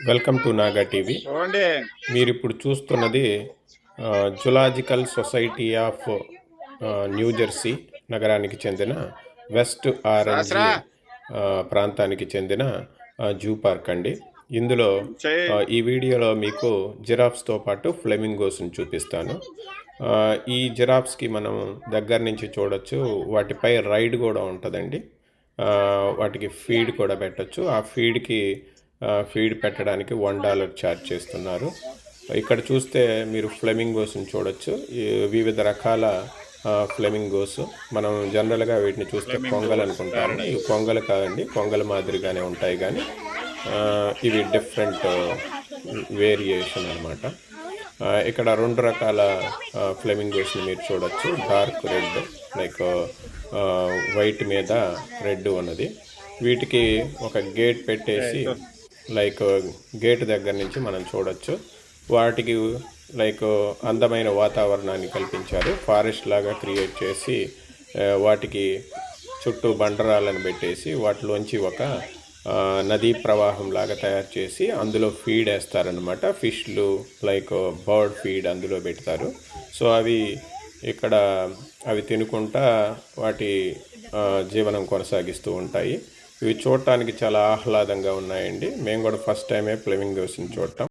Welcome to Naga TV. మీరు ఇప్పుడు చూస్తున్నది zoological society of new Jersey నగరానికి చెందిన వెస్ట్ ఆరెంజ్ ప్రాంతానికి చెందిన జూ పార్క్ అండి. ఇందులో ఈ వీడియోలో మీకు జిరాఫ్స్తో పాటు ఫ్లెమింగోస్ని చూపిస్తాను. ఈ జిరాఫ్స్కి మనం దగ్గర నుంచి చూడొచ్చు. వాటిపై రైడ్ కూడా ఉంటుందండి. వాటికి ఫీడ్ కూడా పెట్టచ్చు. ఆ ఫీడ్ పెట్టడానికి $1 ఛార్జ్ చేస్తున్నారు. ఇక్కడ చూస్తే మీరు ఫ్లెమింగోస్ని చూడొచ్చు. వివిధ రకాల ఫ్లెమింగోస్. మనం జనరల్గా వీటిని చూస్తే కొంగలు అనుకుంటాము. ఇవి కొంగలు కాదండి, కొంగల మాదిరిగానే ఉంటాయి, కానీ ఇవి డిఫరెంట్ వేరియేషన్ అనమాట. ఇక్కడ 2 రకాల ఫ్లెమింగోస్ని మీరు చూడొచ్చు. డార్క్ రెడ్, లైక్ వైట్ మీద రెడ్ ఉన్నది. వీటికి ఒక గేట్ పెట్టేసి, లైక్ గేట్ దగ్గర నుంచి మనం చూడొచ్చు. వాటికి లైక్ అందమైన వాతావరణాన్ని కల్పించారు. ఫారెస్ట్ లాగా క్రియేట్ చేసి వాటికి చుట్టూ బండరాలను పెట్టేసి వాటిలోంచి ఒక నదీ ప్రవాహం లాగా తయారు చేసి అందులో ఫీడ్ వేస్తారనమాట. ఫిష్లు, లైక్ బర్డ్ ఫీడ్ అందులో పెడతారు. సో అవి తినుకుంటా వాటి జీవనం కొనసాగిస్తూ ఉంటాయి. ఇవి చూడటానికి చాలా ఆహ్లాదంగా ఉన్నాయండి. మేము కూడా ఫస్ట్ టైమే ఫ్లెమింగోస్ని చూడటం.